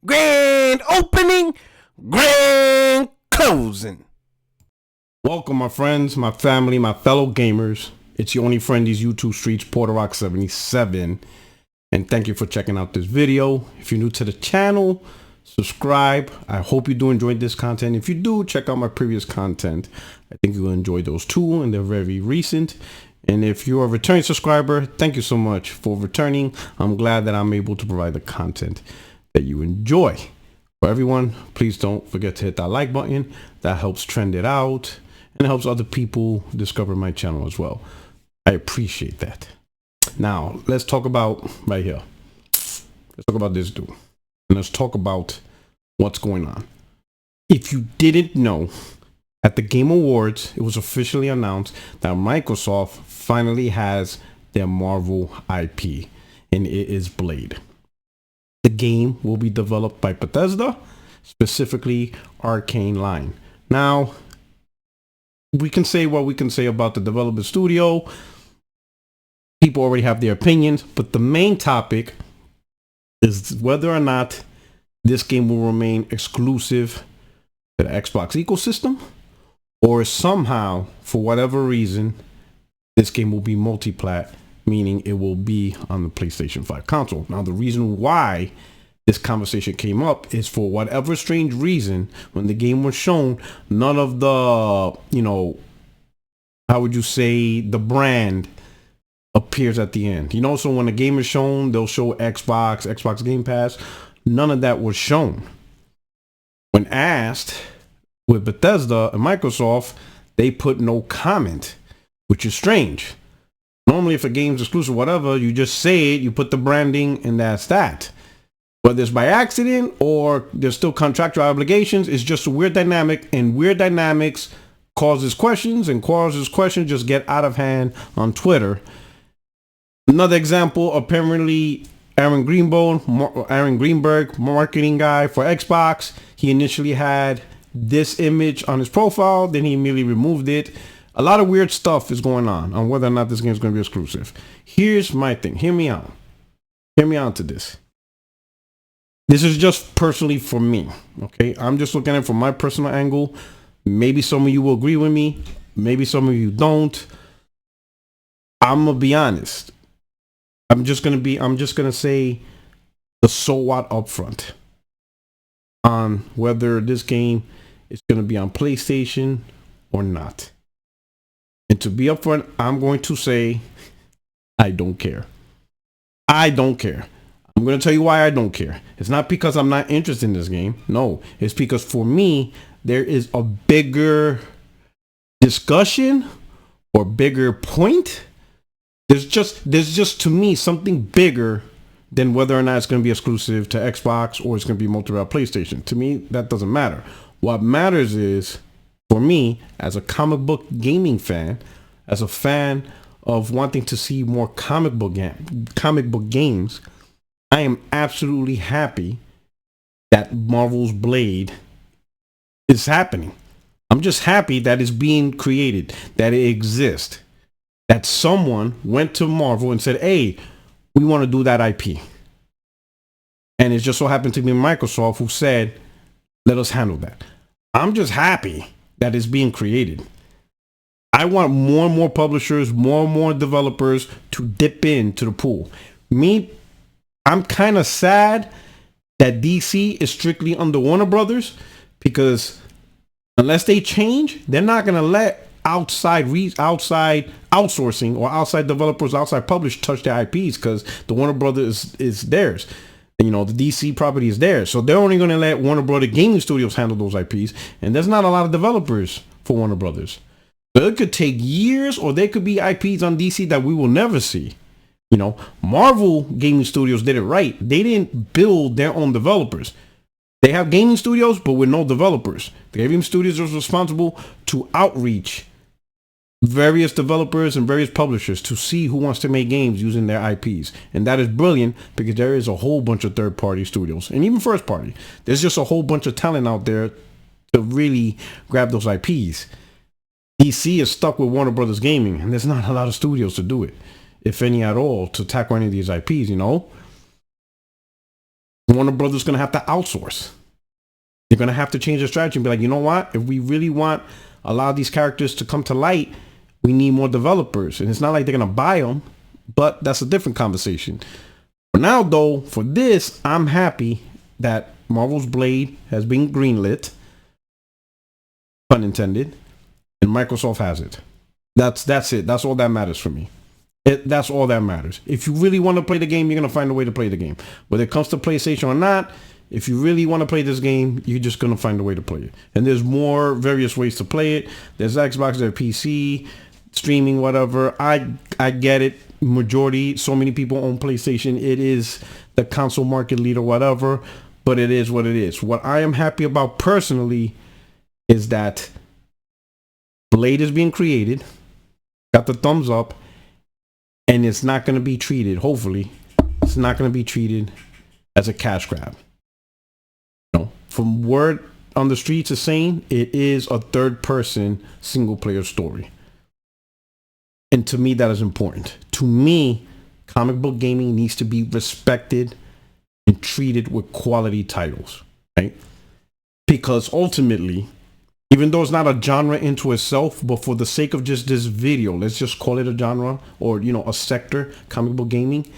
grand opening, grand closing. Welcome, my friends, my family, my fellow gamers. It's your only friend, these YouTube streets, Puerto77. And thank you for checking out this video. If you're new to the channel, subscribe. I hope you do enjoy this content. If you do, check out my previous content. I think you'll enjoy those too, and they're very recent. And if you're a returning subscriber, thank you so much for returning. I'm glad that I'm able to provide the content that you enjoy. For everyone, please don't forget to hit that like button. That helps trend it out and it helps other people discover my channel as well. I appreciate that. Now, let's talk about right here. Let's talk about this dude. And let's talk about what's going on. If you didn't know, at the Game Awards, it was officially announced that Microsoft finally has their Marvel IP, and it is Blade. The game will be developed by Bethesda, specifically Arcane Line. Now, we can say what we can say about the development studio. People already have their opinions, but the main topic is whether or not this game will remain exclusive to the Xbox ecosystem, or somehow, for whatever reason, this game will be multi-plat, meaning it will be on the PlayStation 5 console. Now, the reason why this conversation came up is for whatever strange reason, when the game was shown, none of the, how would you say, the brand appears at the end. So when a game is shown, they'll show Xbox Game Pass. None of that was shown. When asked with Bethesda and Microsoft, they put no comment, which is strange. Normally, if a game's exclusive, whatever, you just say it, you put the branding, and that's that. Whether it's by accident or there's still contractual obligations, it's just a weird dynamic, and weird dynamics causes questions, and causes questions just get out of hand on Twitter. Another example, apparently Aaron Greenberg, marketing guy for Xbox, he initially had this image on his profile, then he immediately removed it. A lot of weird stuff is going on whether or not this game is going to be exclusive. Here's my thing. Hear me out. Hear me out to this. This is just personally for me. Okay. I'm just looking at it from my personal angle. Maybe some of you will agree with me. Maybe some of you don't. I'm going to be honest. I'm just going to say the so what up front on whether this game is going to be on PlayStation or not. And to be upfront, I'm going to say, I don't care. I don't care. I'm going to tell you why I don't care. It's not because I'm not interested in this game. No, it's because for me, there is a bigger discussion or bigger point. There's just to me something bigger than whether or not it's going to be exclusive to Xbox or it's going to be multiple PlayStation. To me, that doesn't matter. What matters is, for me, as a comic book gaming fan, as a fan of wanting to see more comic book games, I am absolutely happy that Marvel's Blade is happening. I'm just happy that it's being created, that it exists, that someone went to Marvel and said, hey, we want to do that IP. And it just so happened to be Microsoft who said, let us handle that. I'm just happy that is being created. I want more and more publishers, more and more developers to dip into the pool. Me, I'm kind of sad that DC is strictly under Warner Brothers, because unless they change, they're not going to let outside outsourcing or outside developers, outside publishers touch their IPs, because the Warner Brothers is theirs. The DC property is theirs. So they're only going to let Warner Brothers gaming studios handle those IPs. And there's not a lot of developers for Warner Brothers. So it could take years, or there could be IPs on DC that we will never see. Marvel gaming studios did it right. They didn't build their own developers. They have gaming studios, but with no developers. The gaming studios are responsible to outreach various developers and various publishers to see who wants to make games using their IPs. And that is brilliant, because there is a whole bunch of third-party studios and even first-party. There's just a whole bunch of talent out there to really grab those IPs. DC is stuck with Warner Brothers Gaming, and there's not a lot of studios to do it, if any at all, to tackle any of these IPs, Warner Brothers going to have to outsource. They're going to have to change their strategy and be like, you know what? If we really want a lot of these characters to come to light, we need more developers. And it's not like they're going to buy them, but that's a different conversation. For now, though, for this, I'm happy that Marvel's Blade has been greenlit, pun intended, and Microsoft has it. That's it. That's all that matters for me. That's all that matters. If you really want to play the game, you're going to find a way to play the game. Whether it comes to PlayStation or not, if you really want to play this game, you're just going to find a way to play it. And there's more various ways to play it. There's Xbox, there's PC, streaming, whatever. I get it. Majority, so many people own PlayStation. It is the console market leader, whatever. But it is what it is. What I am happy about personally is that Blade is being created. Got the thumbs up. And it's not going to be treated, hopefully, it's not going to be treated as a cash grab. No, from word on the streets is saying it is a third-person single-player story. And to me, that is important. To me, comic book gaming needs to be respected and treated with quality titles, right? Because ultimately, even though it's not a genre into itself, but for the sake of just this video, let's just call it a genre or, you know, a sector, comic book gaming.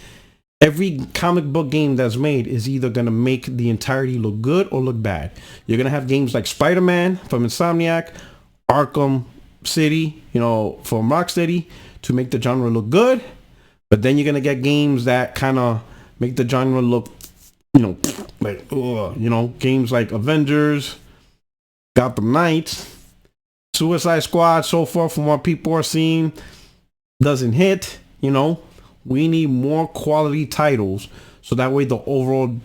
Every comic book game that's made is either going to make the entirety look good or look bad. You're going to have games like Spider-Man from Insomniac, Arkham City, you know, from Rocksteady to make the genre look good. But then you're going to get games that kind of make the genre look, you know, like, you know, games like Avengers, Gotham Knights, Suicide Squad, so far from what people are seeing, doesn't hit. You know, we need more quality titles so that way the overall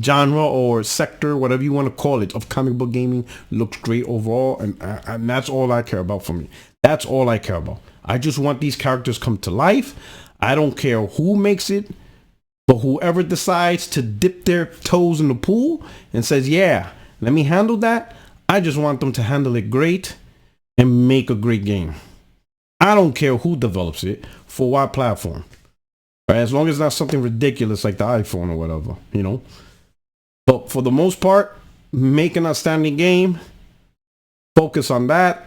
genre or sector, whatever you want to call it, of comic book gaming looks great overall. And that's all I care about for me. That's all I care about. I just want these characters come to life. I don't care who makes it, but whoever decides to dip their toes in the pool and says, yeah, let me handle that. I just want them to handle it great and make a great game. I don't care who develops it for what platform. Right? As long as it's not something ridiculous like the iPhone or whatever, you know. But for the most part, make an outstanding game. Focus on that.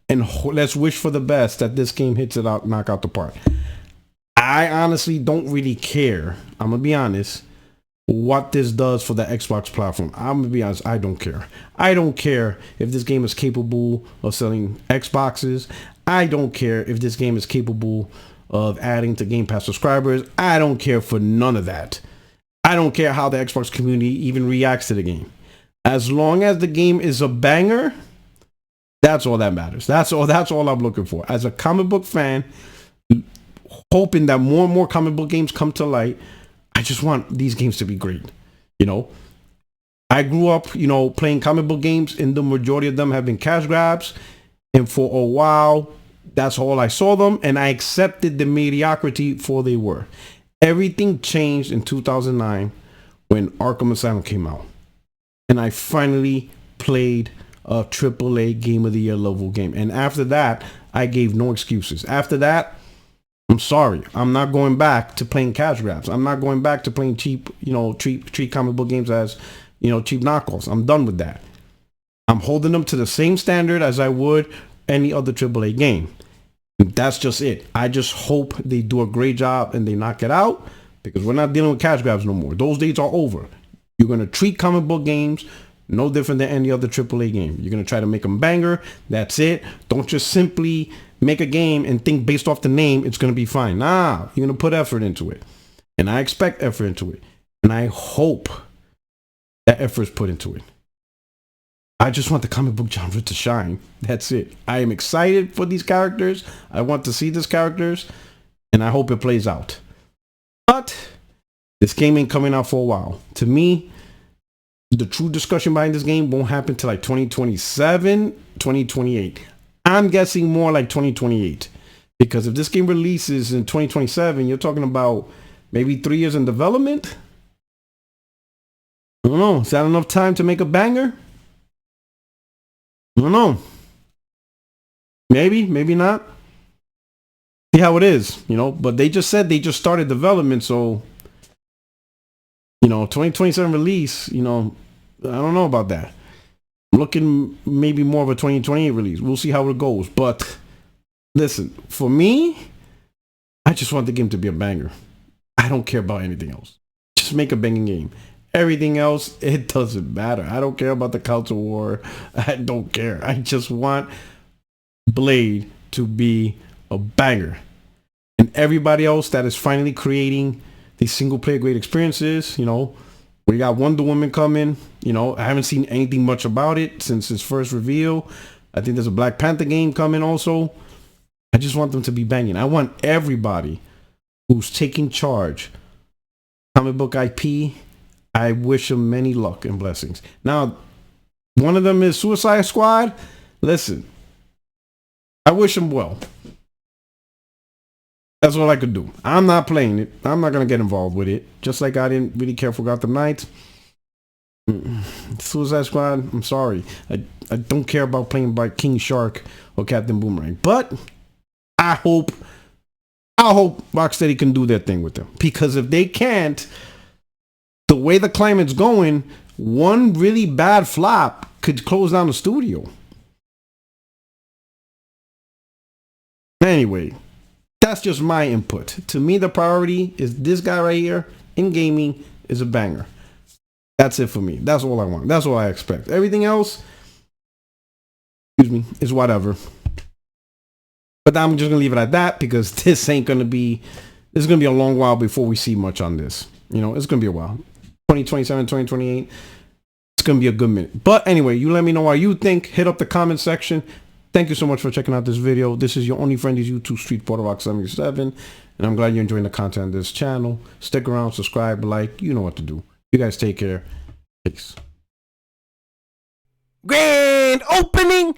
And let's wish for the best that this game hits it out, knock out the park. I honestly don't really care. I'm going to be honest. What this does for the Xbox platform. I'm gonna be honest, I don't care. I don't care if this game is capable of selling Xboxes. I don't care if this game is capable of adding to Game Pass subscribers. I don't care for none of that. I don't care how the Xbox community even reacts to the game. As long as the game is a banger, that's all that matters. That's all I'm looking for. As a comic book fan, hoping that more and more comic book games come to light, I just want these games to be great. You know, I grew up, you know, playing comic book games, and the majority of them have been cash grabs. And for a while, that's all I saw them, and I accepted the mediocrity for they were. Everything changed in 2009 when Arkham Asylum came out. And I finally played a AAA Game of the Year level game. And after that, I gave no excuses. After that, I'm sorry. I'm not going back to playing cash grabs. I'm not going back to playing cheap, you know, treat comic book games as, you know, cheap knockoffs. I'm done with that. I'm holding them to the same standard as I would any other AAA game. And that's just it. I just hope they do a great job and they knock it out, because we're not dealing with cash grabs no more. Those days are over. You're going to treat comic book games no different than any other AAA game. You're going to try to make them banger. That's it. Don't just simply make a game and think based off the name it's going to be fine. Nah, you're going to put effort into it. And I expect effort into it. And I hope that effort is put into it. I just want the comic book genre to shine. That's it. I am excited for these characters. I want to see these characters. And I hope it plays out. But this game ain't coming out for a while. To me, the true discussion behind this game won't happen till like 2027, 2028. I'm guessing more like 2028, because if this game releases in 2027, you're talking about maybe 3 years in development. I don't know. Is that enough time to make a banger? I don't know. Maybe, maybe not. See how it is, you know. But they just said they just started development, so 2027 release, I don't know about that. I'm looking maybe more of a 2028 release. We'll see how it goes. But listen, for me, I just want the game to be a banger. I don't care about anything else. Just make a banging game. Everything else, it doesn't matter. I don't care about the culture war. I don't care. I just want Blade to be a banger. And everybody else that is finally creating these single player great experiences, we got Wonder Woman coming. I haven't seen anything much about it since its first reveal. I think there's a Black Panther game coming also. I just want them to be banging. I want everybody who's taking charge, comic book IP, I wish them many luck and blessings. Now, one of them is Suicide Squad. Listen, I wish them well. That's all I could do. I'm not playing it. I'm not going to get involved with it. Just like I didn't really care for Gotham Knights. Suicide Squad, I'm sorry. I don't care about playing by King Shark or Captain Boomerang. But I hope Rocksteady can do their thing with them. Because if they can't, the way the climate's going, one really bad flop could close down the studio. Anyway, that's just my input. To me, the priority is this guy right here in gaming is a banger. That's it for me. That's all I want. That's all I expect. Everything else, is whatever. But I'm just gonna leave it at that because this is gonna be a long while before we see much on this. It's gonna be a while. 2027, 2028. It's gonna be a good minute. But anyway, you let me know what you think. Hit up the comment section. Thank you so much for checking out this video. This is your only friend is YouTube Street PorterRock77, and I'm glad you're enjoying the content of this channel. Stick around, subscribe, like, you know what to do. You guys take care. Peace. Grand opening,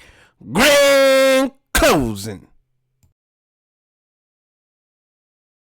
grand closing.